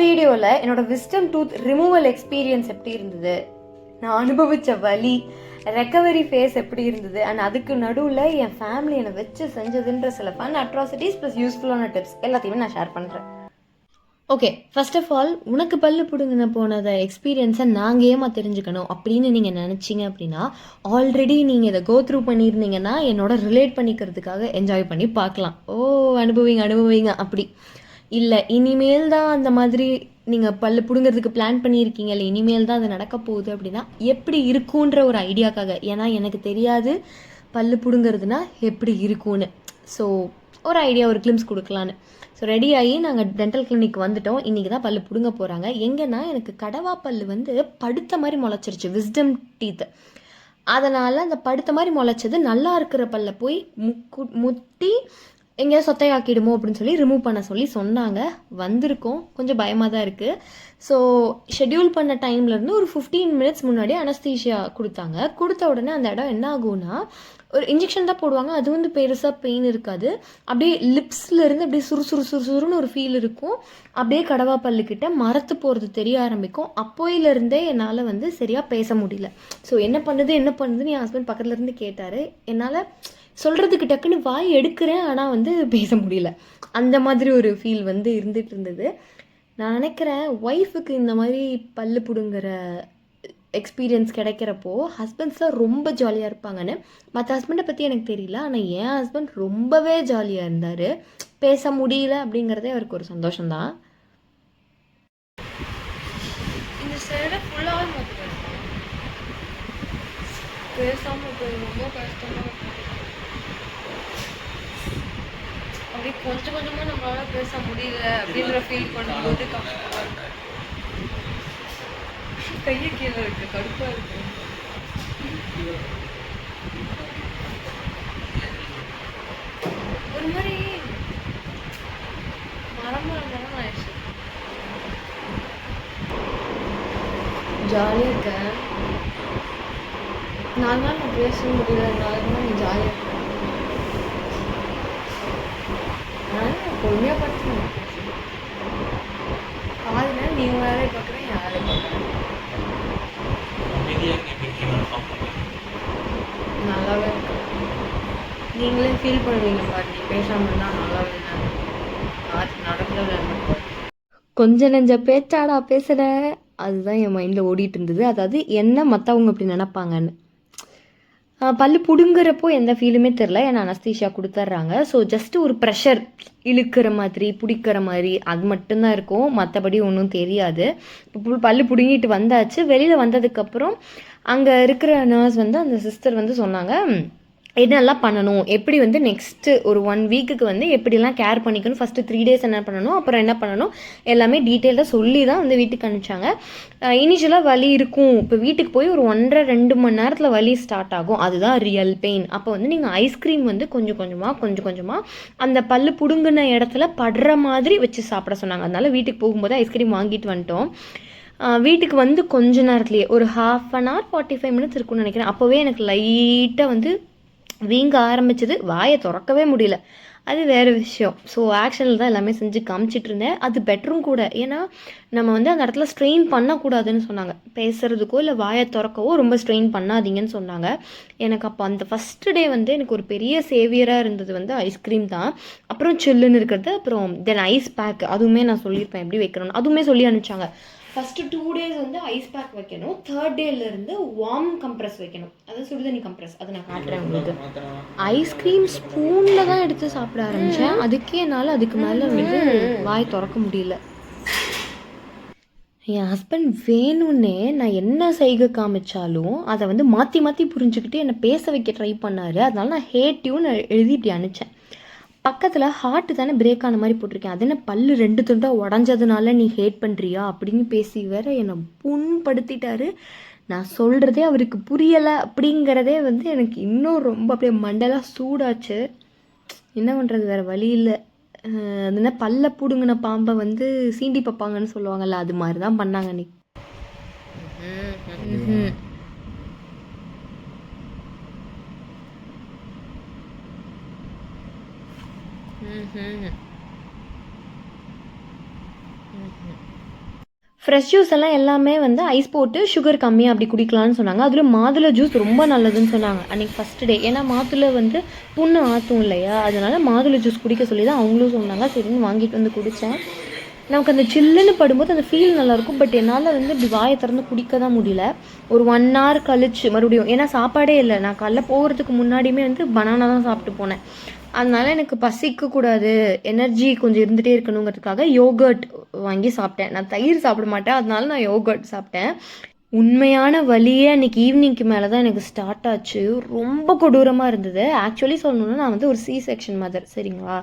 வீடியோவில் என்னோட wisdom tooth removal experience எப்படி இருந்தது, நான் அனுபவித்த வலி, ரெக்கவரி ஃபேஸ் எப்படி இருந்தது, அண்ட் அதுக்கு நடுவில் என் ஃபேமிலி என்னை வச்சு செஞ்சதுன்ற சில ஃபன் அட்ராசிட்டிஸ் ப்ளஸ் யூஸ்ஃபுல்லான டிப்ஸ் எல்லாத்தையுமே நான் ஷேர் பண்ணுறேன். ஓகே, ஃபர்ஸ்ட் ஆஃப் ஆல் உனக்கு பல்லு பிடுங்கின போனதை எக்ஸ்பீரியன்ஸை நாங்கள் ஏமா தெரிஞ்சுக்கணும் அப்படின்னு நீங்கள் நினச்சிங்க அப்படின்னா, ஆல்ரெடி நீங்கள் இதை கோ த்ரூ பண்ணியிருந்தீங்கன்னா என்னோட ரிலேட் பண்ணிக்கிறதுக்காக என்ஜாய் பண்ணி பார்க்கலாம். அனுபவிங்க அப்படி இல்லை, இனிமேல் தான் அந்த மாதிரி நீங்கள் பல்லு பிடுங்கிறதுக்கு பிளான் பண்ணியிருக்கீங்க, இல்லை இனிமேல் தான் அது நடக்க போகுது அப்படின்னா எப்படி இருக்குன்ற ஒரு ஐடியாக்காக. ஏன்னா எனக்கு தெரியாது பல்லு பிடுங்கிறதுனா எப்படி இருக்கும்னு. ஸோ ஒரு ஐடியா, ஒரு கிளிம்ஸ் கொடுக்கலான்னு. ஸோ ரெடி ஆகி நாங்கள் டென்டல் கிளினிக் வந்துட்டோம். இன்றைக்கி தான் பல்லு பிடுங்க போகிறாங்க. எங்கன்னா எனக்கு கடவா பல்லு வந்து படுத்த மாதிரி முளைச்சிருச்சு, விஸ்டம் டீத்து. அதனால் அந்த படுத்த மாதிரி முளைச்சது நல்லா இருக்கிற பல்ல போய் முட்டி எங்கேயாவது சொத்தையாக்கிடுமோ அப்படின்னு சொல்லி ரிமூவ் பண்ண சொல்லி சொன்னாங்க. வந்திருக்கோம், கொஞ்சம் பயமாக தான் இருக்குது. ஸோ ஷெட்யூல் பண்ண டைம்லேருந்து ஒரு 15 மினிட்ஸ் முன்னாடி அனஸ்தீஷியா கொடுத்தாங்க. கொடுத்த உடனே அந்த இடம் என்ன ஆகும்னா, ஒரு இன்ஜெக்ஷன் தான் போடுவாங்க. அது வந்து பெருசாக பெயின் இருக்காது. அப்படியே லிப்ஸ்லேருந்து அப்படியே சுறுசுறுன்னு ஒரு ஃபீல் இருக்கும். அப்படியே கடவா பல்லுக்கிட்ட மரத்து போகிறது தெரிய ஆரம்பிக்கும். அப்போயிலேருந்தே என்னால் வந்து சரியாக பேச முடியல. ஸோ என்ன பண்ணுதுன்னு என் ஹஸ்பண்ட் பக்கத்தில் இருந்து கேட்டார். என்னால் சொல்கிறதுக்கு டக்குன்னு வாய் எடுக்கிறேன், ஆனால் வந்து பேச முடியல. அந்த மாதிரி ஒரு ஃபீல் வந்து இருந்துகிட்டு இருந்தது. நான் நினைக்கிறேன் ஒய்ஃபுக்கு இந்த மாதிரி பல்லு பிடுங்குற எக்ஸ்பீரியன்ஸ் கிடைக்கிறப்போ ஹஸ்பண்ட்ஸ்லாம் ரொம்ப ஜாலியாக இருப்பாங்கன்னு. மற்ற ஹஸ்பண்டை பற்றி எனக்கு தெரியல, ஆனால் என் ஹஸ்பண்ட் ரொம்பவே ஜாலியாக இருந்தார். பேச முடியல அப்படிங்கிறதே அவருக்கு ஒரு சந்தோஷம்தான். இந்த சைடை ஃபுல்லாக பேசாமல் ரொம்ப கஷ்டமாக இருக்கும். அப்படி கொஞ்சம் கொஞ்சமாக நம்மளால பேச முடியல அப்படின்ற ஃபீல் பண்ணும்போது கஷ்டமாக இருக்கு. கையை கீழே இருக்கு, கடுப்பாக இருக்கு. ஒரு மாதிரி மரம் ஆயிடுச்சு. ஜாலியாக இருக்கேன். 4 நாள் நான் பேச முடியல, 4 நாள் நீ ஜாலியாக இருக்க. பொறுமையாக பார்த்து பாதி நேரம் நீங்கள் வேலையை பார்க்குறேன், என் வேலையை பார்க்குறேன். நல்லாவே இருக்கு. நீங்களே ஃபீல் பண்ணுவீங்க பாரு, நீ பேசாமல் இருந்தால் நல்லாவே தான் நடக்கல. கொஞ்சம் நெஞ்ச பேச்சாடா பேசுகிற, அதுதான் என் மைண்டில் ஓடிட்டு இருந்தது. அதாவது என்ன மற்றவங்க அப்படி நினைப்பாங்கன்னு. பல்லு பிடுங்குறப்போ எந்த ஃபீலுமே தெரில, ஏன்னா அனஸ்தீஷியா கொடுத்துட்றாங்க. ஸோ ஜஸ்ட்டு ஒரு ப்ரெஷர் இழுக்கிற மாதிரி பிடிக்கிற மாதிரி அது மட்டும்தான் இருக்கும், மற்றபடி ஒன்றும் தெரியாது. இப்போ பல்லு பிடுங்கிட்டு வந்தாச்சு. வெளியில் வந்ததுக்கப்புறம் அங்கே இருக்கிற நர்ஸ் வந்து அந்த சிஸ்டர் வந்து சொன்னாங்க என்னெல்லாம் பண்ணணும், எப்படி வந்து நெக்ஸ்ட்டு ஒரு 1 வீக்குக்கு வந்து எப்படிலாம் கேர் பண்ணிக்கணும், ஃபஸ்ட்டு 3 டேஸ் என்ன பண்ணணும், அப்புறம் என்ன பண்ணணும், எல்லாமே டீட்டெயிலாக சொல்லி தான் வந்து வீட்டுக்கு அனுப்பிச்சாங்க. இனிஷியலாக வலி இருக்கும். இப்போ வீட்டுக்கு போய் ஒரு 1.5-2 மணி நேரத்தில் வலி ஸ்டார்ட் ஆகும். அதுதான் ரியல் பெயின். அப்போ வந்து நீங்கள் ஐஸ்கிரீம் வந்து கொஞ்சம் கொஞ்சமாக அந்த பல்லு பிடுங்கின இடத்துல படுற மாதிரி வச்சு சாப்பிட சொன்னாங்க. அதனால் வீட்டுக்கு போகும்போது ஐஸ்கிரீம் வாங்கிட்டு வந்துட்டோம். வீட்டுக்கு வந்து கொஞ்ச நேரத்துலேயே ஒரு 1/2 hour 45 மினிட்ஸ் இருக்கும்னு நினைக்கிறேன். அப்போவே எனக்கு லைட்டாக வந்து வீங்க ஆரம்பிச்சது, வாயை திறக்கவே முடியல. அது வேறு விஷயம். ஸோ ஆக்ஷனில் தான் எல்லாமே செஞ்சு காமிச்சிட்டு இருந்தேன். அது பெட்டரும் கூட. ஏன்னா நம்ம வந்து அந்த இடத்துல ஸ்ட்ரெயின் பண்ணக்கூடாதுன்னு சொன்னாங்க. பேசுகிறதுக்கோ இல்லை வாயை திறக்கவோ ரொம்ப ஸ்ட்ரெயின் பண்ணாதீங்கன்னு சொன்னாங்க. எனக்கு அப்போ அந்த ஃபஸ்ட்டு டே வந்து எனக்கு ஒரு பெரிய சேவியராக இருந்தது வந்து ஐஸ்கிரீம் தான். அப்புறம் சில்லுன்னு இருக்கிறது, அப்புறம் தென் ஐஸ் பேக், அதுவுமே நான் சொல்லியிருப்பேன் எப்படி வைக்கணும்னு, அதுவுமே சொல்லி அனுப்பிச்சாங்க. ஃபஸ்ட்டு 2 days வந்து ஐஸ் பேக் வைக்கணும். 3rd டேலேருந்து வார்ம் கம்ப்ரெஸ் வைக்கணும், அதாவது சுடுதண்ணி கம்ப்ரெஸ். அதை நான் காட்டுறேன் உங்களுக்கு. ஐஸ்கிரீம் ஸ்பூனில் தான் எடுத்து சாப்பிட ஆரம்பித்தேன். அதுக்கே என்னால் அதுக்கு மேலே வந்து வாய் திறக்க முடியல. என் ஹஸ்பண்ட் வேணும்னே நான் என்ன செய்கை காமிச்சாலும் அதை வந்து மாற்றி புரிஞ்சுக்கிட்டு என்னை பேச வைக்க ட்ரை பண்ணார். அதனால நான் ஹேட் யூன்னு எழுதி இப்படி அனுப்பிச்சேன். பக்கத்தில் ஹார்ட்டு தானே பிரேக் ஆன மாதிரி போட்டிருக்கேன். அது என்ன பல்லு 2 துண்டாக உடஞ்சதுனால நீ ஹேட் பண்ணுறியா அப்படின்னு பேசி வேற என்னை புண்படுத்திட்டாரு. நான் சொல்கிறதே அவருக்கு புரியலை அப்படிங்கிறதே வந்து எனக்கு இன்னும் ரொம்ப அப்படியே மண்டலாக சூடாச்சு. என்ன பண்ணுறது, வேறு வழி இல்லை. அது என்ன பல்ல பிடுங்கின பாம்பை வந்து சீண்டி பார்ப்பாங்கன்னு சொல்லுவாங்கல்ல, அது மாதிரி தான் பண்ணாங்க அன்னைக்கு. ஃப்ரெஷ் ஜூஸ் எல்லாம் எல்லாமே வந்து ஐஸ் போட்டு சுகர் கம்மியாக அப்படி குடிக்கலாம்னு சொன்னாங்க. அதில் மாதுளை ஜூஸ் ரொம்ப நல்லதுன்னு சொன்னாங்க அன்றைக்கி ஃபஸ்ட்டு டே. ஏன்னா மாதுளை வந்து புண்ணு ஆற்றும் இல்லையா, அதனால் மாதுளை ஜூஸ் குடிக்க சொல்லி தான் அவங்களும் சொன்னாங்க. சரின்னு வாங்கிட்டு வந்து குடித்தேன். நமக்கு அந்த சில்லுன்னு படும்போது அந்த ஃபீல் நல்லாயிருக்கும். பட் என்னால் வந்து இப்படி வாயை திறந்து குடிக்க தான் முடியல. ஒரு 1 hour கழிச்சு மறுபடியும், ஏன்னா சாப்பாடே இல்லை, நான் காலைல போகிறதுக்கு முன்னாடியுமே வந்து பனானா தான் சாப்பிட்டு போனேன். அதனால எனக்கு பசிக்கக்கூடாது, எனர்ஜி கொஞ்சம் இருந்துகிட்டே இருக்கணுங்கிறதுக்காக யோகர்ட் வாங்கி சாப்பிட்டேன். நான் தயிர் சாப்பிட மாட்டேன், அதனால நான் யோகர்ட் சாப்பிட்டேன். உண்மையான வலியே அன்றைக்கி ஈவினிங்க்கு மேலே தான் எனக்கு ஸ்டார்ட் ஆச்சு. ரொம்ப கொடூரமாக இருந்தது. ஆக்சுவலி சொல்லணுன்னா நான் வந்து ஒரு C-section மதர், சரிங்களா.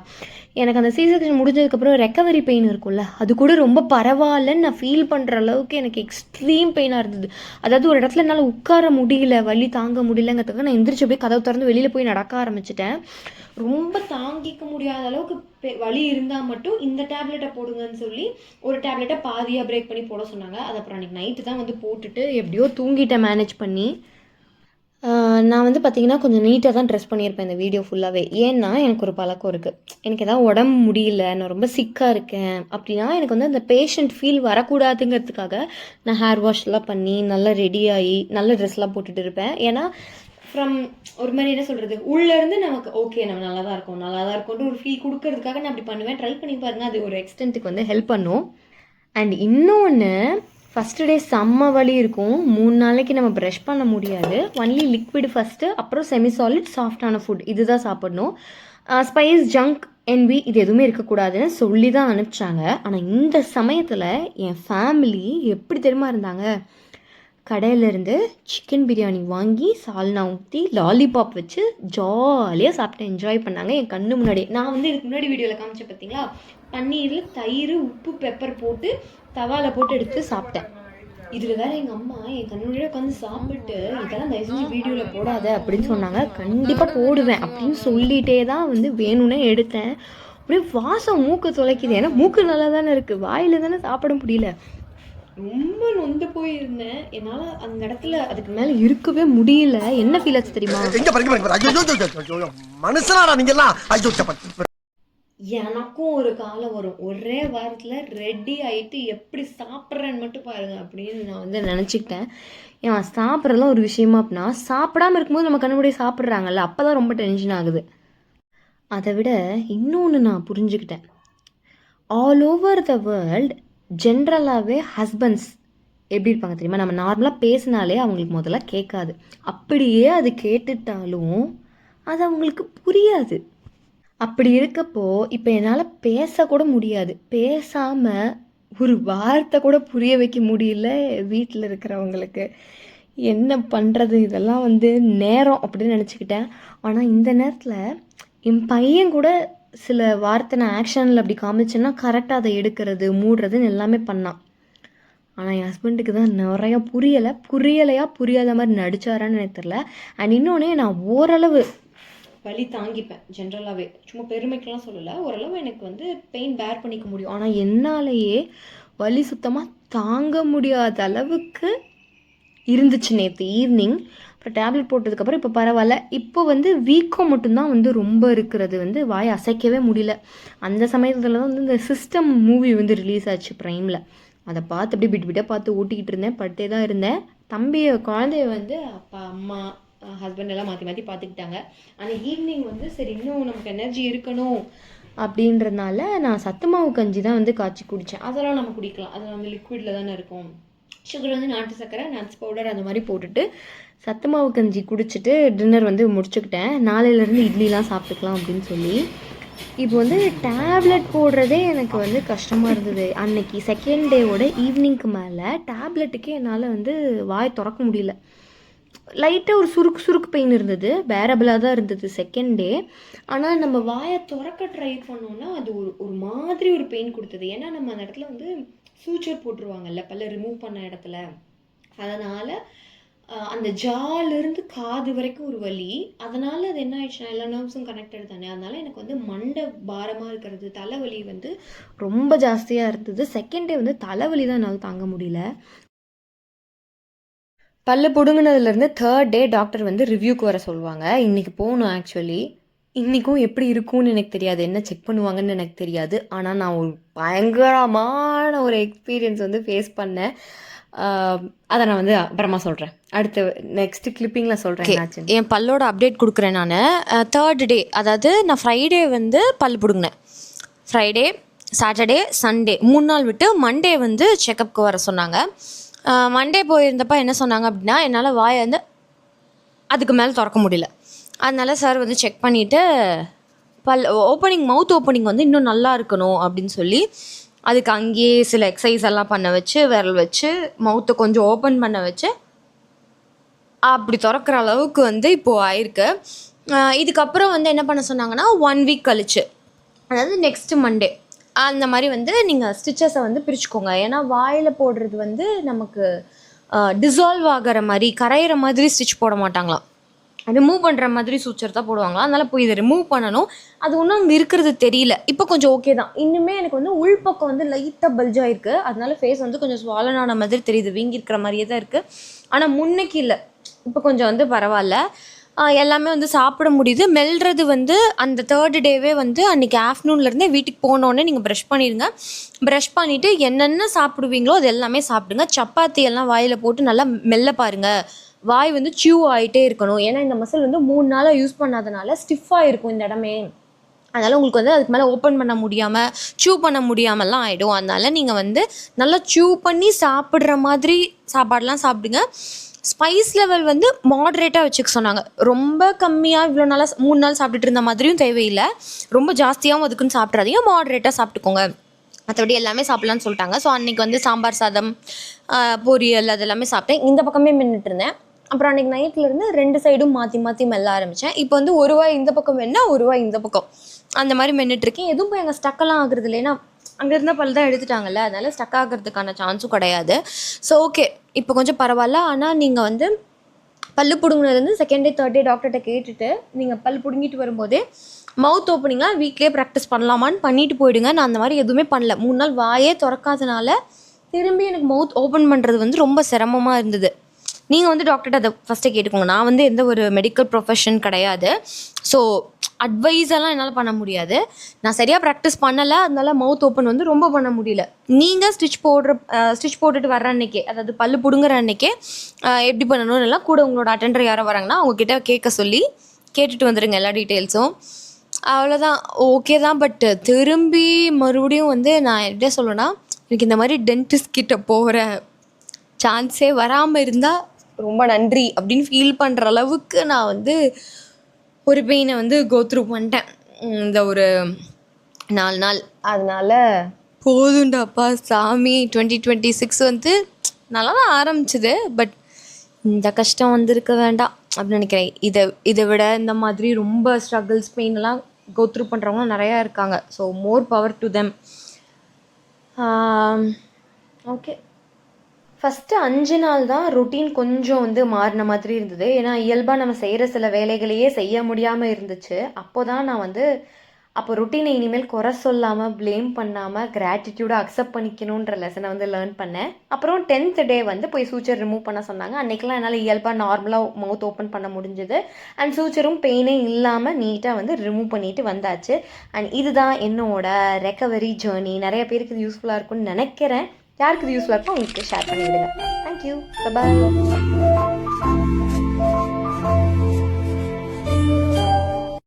எனக்கு அந்த C-section முடிஞ்சதுக்கப்புறம் ரெக்கவரி பெயின் இருக்கும்ல, அது கூட ரொம்ப பரவாயில்லன்னு நான் ஃபீல் பண்ணுற அளவுக்கு எனக்கு எக்ஸ்ட்ரீம் பெயினாக இருந்தது. அதாவது ஒரு இடத்துல என்னால் உட்கார முடியல, வலி தாங்க முடியலங்கிறதுக்கு நான் எந்திரிச்சு போய் கதவு திறந்து வெளியில் போய் நடக்க ஆரம்பிச்சிட்டேன். ரொம்ப தாங்கிக்க முடியாத அளவுக்கு வலி இருந்தால் மட்டும் இந்த டேப்லெட்டை போடுங்கன்னு சொல்லி ஒரு டேப்லெட்டை பாதியாக பிரேக் பண்ணி போட சொன்னாங்க. அது அப்புறம் அன்றைக்கி நைட்டு தான் வந்து போட்டுட்டு எப்படியோ தூங்கிட்டேன் மேனேஜ் பண்ணி. நான் வந்து பார்த்திங்கன்னா கொஞ்சம் நீட்டாக தான் ட்ரெஸ் பண்ணியிருப்பேன் இந்த வீடியோ ஃபுல்லாகவே. ஏன்னா எனக்கு ஒரு பழக்கம் இருக்குது, எனக்கு எதாவது உடம்பு முடியல, நான் ரொம்ப சிக்காக இருக்கேன் அப்படின்னா எனக்கு வந்து அந்த பேஷண்ட் ஃபீல் வரக்கூடாதுங்கிறதுக்காக நான் ஹேர் வாஷ்லாம் பண்ணி நல்லா ரெடி ஆகி நல்ல ட்ரெஸ்லாம் போட்டுட்டு இருப்பேன். ஏன்னா ஃப்ரம் ஒரு மாதிரி என்ன சொல்கிறது, உள்ளேருந்து நமக்கு ஓகே நம்ம நல்லா தான் இருக்கோம்னு ஒரு ஃபீல் கொடுக்கறதுக்காக நான் அப்படி பண்ணுவேன். ட்ரை பண்ணி பாருங்கள், அது ஒரு எக்ஸ்டென்ட்டுக்கு வந்து ஹெல்ப் பண்ணும். அண்ட் இன்னொன்று, ஃபஸ்ட்டு டே செம்ம வலி இருக்கும். 3 நாளைக்கு நம்ம ப்ரஷ் பண்ண முடியாது. ஒன்லி லிக்விட் ஃபஸ்ட்டு, அப்புறம் செமி சாலிட் சாஃப்டான ஃபுட் இதுதான் சாப்பிடணும். ஸ்பைஸ், ஜங்க், என்வி இது எதுவுமே இருக்கக்கூடாதுன்னு சொல்லி தான் அனுப்பிச்சாங்க. ஆனால் இந்த சமயத்தில் என் ஃபேமிலி எப்படி தெரியுமா இருந்தாங்க, கடையிலேருந்து சிக்கன் பிரியாணி வாங்கி சால்னா ஊற்றி லாலிபாப் வச்சு ஜாலியாக சாப்பிட்டு என்ஜாய் பண்ணாங்க என் கண்ணு முன்னாடியே. நான் வந்து இதுக்கு முன்னாடி வீடியோவில் காமிச்சேன் பார்த்தீங்களா, பன்னீரில் தயிர், உப்பு, பெப்பர் போட்டு தவாவில் போட்டு எடுத்து சாப்பிட்டேன். இதில் வேறு எங்கள் அம்மா என் கண்ணு முன்னாடியே உட்காந்து சாப்பிட்டு இதெல்லாம் தயவு செஞ்சு வீடியோவில் போடாத அப்படின்னு சொன்னாங்க. கண்டிப்பாக போடுவேன் அப்படின்னு சொல்லிகிட்டே தான் வந்து வேணும்னே எடுத்தேன். அப்படியே வாசம் மூக்கு துளைக்குது, ஏன்னா மூக்கு நல்லா தானே இருக்குது, வாயில் தானே சாப்பிட முடியல. ரொம்ப நொந்து போயிருந்தேன். என்னால் அந்த இடத்துல அதுக்கு மேலே இருக்கவே முடியல. என்ன ஃபீல் ஆச்சு தெரியுமா, எனக்கும் ஒரு காலம் வரும், ஒரே வாரத்தில் ரெடி ஆகிட்டு எப்படி சாப்பிட்றேன்னு மட்டும் பாருங்கள் அப்படின்னு நான் வந்து நினச்சிக்கிட்டேன். ஏன் சாப்பிட்றதுலாம் ஒரு விஷயமா அப்படின்னா, சாப்பிடாமல் இருக்கும்போது நம்ம கண்ணுபடி சாப்பிட்றாங்கல்ல, அப்போ தான் ரொம்ப டென்ஷன் ஆகுது. அதை விட இன்னொன்று நான் புரிஞ்சுக்கிட்டேன், ஆல் ஓவர் த வேர்ல்ட் ஜென்ரலாகவே ஹஸ்பண்ட்ஸ் எப்படி இருப்பாங்க தெரியுமா, நம்ம நார்மலாக பேசினாலே அவங்களுக்கு முதல்ல கேட்காது, அப்படியே அது கேட்டுட்டாலும் அது அவங்களுக்கு புரியாது. அப்படி இருக்கப்போ இப்போ என்னால் பேசக்கூட முடியாது, பேசாமல் ஒரு வார்த்தை கூட புரிய வைக்க முடியல வீட்டில் இருக்கிறவங்களுக்கு. என்ன பண்ணுறது, இதெல்லாம் வந்து நேரம் அப்படின்னு நினச்சிக்கிட்டேன். ஆனால் இந்த நேரத்தில் என் பையன் கூட சில வார்த்தை நான் ஆக்ஷனில் அப்படி காமிச்சேன்னா கரெக்டாக அதை எடுக்கிறது, மூடுறதுன்னு எல்லாமே பண்ணான். ஆனால் என் ஹஸ்பண்டுக்கு தான் நிறையா புரியாத மாதிரி நடித்தாரான்னு எனக்கு தெரில. அண்ட் இன்னொன்று, நான் ஓரளவு வலி தாங்கிப்பேன் ஜென்ரலாகவே, சும்மா பெருமைக்கெலாம் சொல்லலை, ஓரளவு எனக்கு வந்து பெயின் பேர் பண்ணிக்க முடியும். ஆனால் என்னாலேயே வலி சுத்தமாக தாங்க முடியாத அளவுக்கு இருந்துச்சு நேற்று ஈவினிங். அப்புறம் டேப்லெட் போட்டதுக்கப்புறம் இப்போ பரவாயில்ல. இப்போ வந்து வீக்கம் மட்டும்தான் வந்து ரொம்ப இருக்கிறது, வந்து வாயை அசைக்கவே முடியல. அந்த சமயத்தில் தான் வந்து இந்த சிஸ்டம் மூவி வந்து ரிலீஸ் ஆச்சு ப்ரைமில். அதை பார்த்து அப்படியே பிட்டாக பார்த்து ஓட்டிக்கிட்டு இருந்தேன், படுத்தே தான் இருந்தேன். குழந்தைய வந்து அப்பா அம்மா ஹஸ்பண்ட் எல்லாம் மாற்றி மாற்றி பார்த்துக்கிட்டாங்க. ஆனால் ஈவினிங் வந்து சரி இன்னும் நமக்கு எனர்ஜி இருக்கணும் அப்படின்றதுனால நான் சத்து மாவு கஞ்சி தான் வந்து காய்ச்சி குடித்தேன். அதெல்லாம் நம்ம குடிக்கலாம், அதெல்லாம் வந்து லிக்விடில் தானே இருக்கும். சுகர் வந்து நாட்டு சர்க்கரை, நட்ஸ் பவுடர் அந்த மாதிரி போட்டுட்டு சத்து மாவு கஞ்சி குடிச்சிட்டு டின்னர் வந்து முடிச்சுக்கிட்டேன். நாளையிலேருந்து இட்லிலாம் சாப்பிட்டுக்கலாம் அப்படின்னு சொல்லி. இப்போ வந்து டேப்லெட் போடுறதே எனக்கு வந்து கஷ்டமாக இருந்தது. அன்னைக்கு செகண்ட் டேவோட ஈவினிங்க்கு மேலே டேப்லெட்டுக்கே என்னால் வந்து வாய் திறக்க முடியல. லைட்டாக ஒரு சுருக்கு பெயின் இருந்தது, பேரபிளாக தான் இருந்தது செகண்ட் டே. ஆனால் நம்ம வாயை திறக்க ட்ரை பண்ணோன்னா அது ஒரு மாதிரி ஒரு பெயின் கொடுத்தது. ஏன்னா நம்ம அந்த இடத்துல வந்து சூச்சர் போட்டுருவாங்கல்ல பல்ல ரிமூவ் பண்ண இடத்துல, அதனால் அந்த ஜாலிருந்து காது வரைக்கும் ஒரு வலி. அதனால் அது என்ன ஆயிடுச்சுன்னா எல்லா நர்வ்ஸும் கனெக்டட் தானே, அதனால் எனக்கு வந்து மண்டை பாரமாக இருக்கிறது, தலைவலி வந்து ரொம்ப ஜாஸ்தியாக இருந்தது. செகண்ட் டே வந்து தலைவலி தான் என்னால் தாங்க முடியல. பல்லு பிடுங்கினதுலேருந்து 3rd டே டாக்டர் வந்து ரிவ்யூக்கு வர சொல்லுவாங்க. இன்றைக்கி போகணும் ஆக்சுவலி. இன்றைக்கும் எப்படி இருக்கும்னு எனக்கு தெரியாது, என்ன செக் பண்ணுவாங்கன்னு எனக்கு தெரியாது. ஆனால் நான் ஒரு பயங்கரமான ஒரு எக்ஸ்பீரியன்ஸ் வந்து ஃபேஸ் பண்ணேன். அதை நான் வந்து அப்புறமா சொல்கிறேன், அடுத்த நெக்ஸ்ட் கிளிப்பிங்கில் சொல்கிறேன் என்னாச்சு. என் பல்லோட அப்டேட் கொடுக்குறேன் நான். 3rd டே, அதாவது நான் ஃப்ரைடே வந்து பல் பிடுங்கினேன். ஃப்ரைடே, சாட்டர்டே, சண்டே 3 நாள் விட்டு மண்டே வந்து செக்கப்புக்கு வர சொன்னாங்க. மண்டே போயிருந்தப்போ என்ன சொன்னாங்க அப்படின்னா, என்னால் வாயை வந்து அதுக்கு மேலே திறக்க முடியல. அதனால சார் வந்து செக் பண்ணிவிட்டு மவுத் ஓப்பனிங் வந்து இன்னும் நல்லா இருக்கணும் அப்படின்னு சொல்லி அதுக்கு அங்கேயே சில எக்ஸசைஸ் எல்லாம் பண்ண வச்சு, விரல் வச்சு மவுத்தை கொஞ்சம் ஓப்பன் பண்ண வச்சு அப்படி திறக்கிற அளவுக்கு வந்து இப்போது ஆயிருக்கு. இதுக்கப்புறம் வந்து என்ன பண்ண சொன்னாங்கன்னா, 1 வீக் கழிச்சு, அதாவது நெக்ஸ்ட் மண்டே அந்த மாதிரி வந்து நீங்கள் ஸ்டிச்சஸை வந்து பிரிச்சுக்கோங்க. ஏன்னா வாயில் போடுறது வந்து நமக்கு டிசால்வ் ஆகிற மாதிரி, கரையிற மாதிரி ஸ்டிச் போட மாட்டாங்களாம், ரிமூவ் பண்ணுற மாதிரி சூச்சர் தான் போடுவாங்களா. அதனால் போய் இதை ரிமூவ் பண்ணணும். அது ஒன்றும் அங்கே இருக்கிறது தெரியல. இப்போ கொஞ்சம் ஓகே தான். இன்னுமே எனக்கு வந்து உள்பக்கம் வந்து லைட்டாக பல்ஜாக இருக்குது. அதனால ஃபேஸ் வந்து கொஞ்சம் ஸ்வாலன் ஆன மாதிரி தெரியுது, வீங்கி இருக்கிற மாதிரியே தான் இருக்குது. ஆனால் முன்னைக்கு இல்லை, இப்போ கொஞ்சம் வந்து பரவாயில்ல. எல்லாமே வந்து சாப்பிட முடியுது. மெல்றது வந்து அந்த 3rd டேவே வந்து அன்றைக்கி ஆஃப்டர்நூன்லேருந்தே வீட்டுக்கு போனோடனே நீங்கள் ப்ரஷ் பண்ணிடுங்க. ப்ரஷ் பண்ணிவிட்டு என்னென்ன சாப்பிடுவீங்களோ அது எல்லாமே சாப்பிடுங்க. சப்பாத்தி எல்லாம் வாயில் போட்டு நல்லா மெல்ல பாருங்கள். வாய் வந்து சியூ ஆகிட்டே இருக்கணும். ஏன்னா இந்த மசில் வந்து 3 நாளாக யூஸ் பண்ணாதனால ஸ்டிஃபாக இருக்கும் இந்த இடமே. அதனால் உங்களுக்கு வந்து அதுக்கு மேலே ஓப்பன் பண்ண முடியாமல், சியூ பண்ண முடியாமல்லாம் ஆகிடும். அதனால் நீங்கள் வந்து நல்லா சியூ பண்ணி சாப்பிட்ற மாதிரி சாப்பாடெலாம் சாப்பிடுங்க. ஸ்பைஸ் லெவல் வந்து மாட்ரேட்டாக வச்சுக்க சொன்னாங்க. ரொம்ப கம்மியாக இவ்வளோ நாளாக 3 நாள் சாப்பிட்டுட்டு இருந்த மாதிரியும் தேவையில்லை, ரொம்ப ஜாஸ்தியாகவும் அதுக்குன்னு சாப்பிட்றாதீங்க, மாட்ரேட்டாக சாப்பிட்டுக்கோங்க. மற்றபடி எல்லாமே சாப்பிட்லான்னு சொல்லிட்டாங்க. ஸோ அன்றைக்கி வந்து சாம்பார் சாதம், பொரியல் அது எல்லாமே சாப்பிட்டேன். இந்த பக்கமே மின்னுட்டு இருந்தேன். அப்புறம் அன்றைக்கி நைட்லேருந்து 2 சைடும் மாற்றி மாற்றி மெல்ல ஆரம்பித்தேன். இப்போ வந்து ஒரு வாய் இந்த பக்கம் வேணா, ஒரு வாய் இந்த பக்கம், அந்த மாதிரி மென்னுட்ருக்கேன். எதுவும் போய் அங்கே ஸ்டக்கெல்லாம் ஆகுறது இல்லை. ஏன்னா அங்கே இருந்த பல் தான் எடுத்துட்டாங்கல்ல, அதனால் ஸ்டக் ஆகிறதுக்கான சான்ஸும் கிடையாது. ஸோ ஓகே, இப்போ கொஞ்சம் பரவாயில்ல. ஆனால் நீங்கள் வந்து பல் பிடுங்கினதுலேருந்து 2nd டே 3rd டே டாக்டர்கிட்ட கேட்டுட்டு நீங்கள் பல் பிடுங்கிட்டு வரும்போதே மவுத் ஓப்பனிங்காக வீக்லேயே ப்ராக்டிஸ் பண்ணலாமான்னு பண்ணிட்டு போயிடுங்க. நான் அந்த மாதிரி எதுவுமே பண்ணல. 3 நாள் வாயே திறக்காதனால திரும்பி எனக்கு மவுத் ஓப்பன் பண்ணுறது வந்து ரொம்ப சிரமமாக இருந்தது. நீங்கள் வந்து டாக்டர்கிட்ட அதை ஃபஸ்ட்டே கேட்டுக்கோங்க. நான் வந்து எந்த ஒரு மெடிக்கல் ப்ரொஃபஷன் கிடையாது. ஸோ அட்வைஸ் எல்லாம் என்னால் பண்ண முடியாது. நான் சரியாக ப்ராக்டிஸ் பண்ணலை, அதனால மவுத் ஓப்பன் வந்து ரொம்ப பண்ண முடியல. நீங்கள் ஸ்டிச் போட்டுட்டு வர்ற அன்றைக்கே, அதாவது பல் பிடுங்குற அன்றைக்கே எப்படி பண்ணணும்னு எல்லாம் கூட உங்களோட அட்டெண்டர் யாரோ வராங்கன்னா அவங்கக்கிட்ட கேட்க சொல்லி கேட்டுட்டு வந்துடுங்க எல்லா டீட்டெயில்ஸும். அவ்வளோதான், ஓகே தான். பட் திரும்பி மறுபடியும் வந்து நான் எப்படி சொல்லணும்னா, எனக்கு இந்த மாதிரி டென்டிஸ்ட் கிட்ட போகிற சான்ஸே வராமல் இருந்தால் ரொம்ப நன்றி அப்படின்னு ஃபீல் பண்ணுற அளவுக்கு நான் வந்து ஒரு பெயினை வந்து கோத்ரூ பண்ணிட்டேன் இந்த ஒரு 4 நாள். அதனால் போதுண்டாப்பா சாமி, 2026 வந்து நல்லா தான் ஆரம்பிச்சுது. பட் இந்த கஷ்டம் வந்துருக்க வேண்டாம் அப்படின்னு நினைக்கிறேன். இதை விட இந்த மாதிரி ரொம்ப ஸ்ட்ரகிள்ஸ், பெயின்லாம் கோத்ரூ பண்ணுறவங்க நிறையா இருக்காங்க. So more power to them. Okay, first 5 நாள் தான் ரொட்டீன் கொஞ்சம் வந்து மாறின மாதிரி இருந்தது. ஏன்னா இயல்பாக நம்ம செய்கிற சில வேலைகளையே செய்ய முடியாமல் இருந்துச்சு. அப்போ ரொட்டீனை இனிமேல் குறை சொல்லாமல், ப்ளேம் பண்ணாமல், கிராட்டிடியூடாக அக்செப்ட் பண்ணிக்கணுன்ற லெசனை வந்து லேர்ன் பண்ணேன். அப்புறம் 10th டே வந்து போய் சூச்சர் ரிமூவ் பண்ண சொன்னாங்க. அன்றைக்கெலாம் என்னால் இயல்பாக நார்மலாக மவுத் ஓப்பன் பண்ண முடிஞ்சுது. அண்ட் சூச்சரும் பெயினே இல்லாமல் நீட்டாக வந்து ரிமூவ் பண்ணிட்டு வந்தாச்சு. அண்ட் இதுதான் என்னோட ரெக்கவரி ஜேர்னி. நிறைய பேருக்கு இது யூஸ்ஃபுல்லாக இருக்கும்னு நினைக்கிறேன். யாருக்கு இது யூஸ்ஃபுல்லாக இருக்கோ உங்களுக்கு ஷேர் பண்ணிவிடுங்க. தேங்க்யூ, பாய்.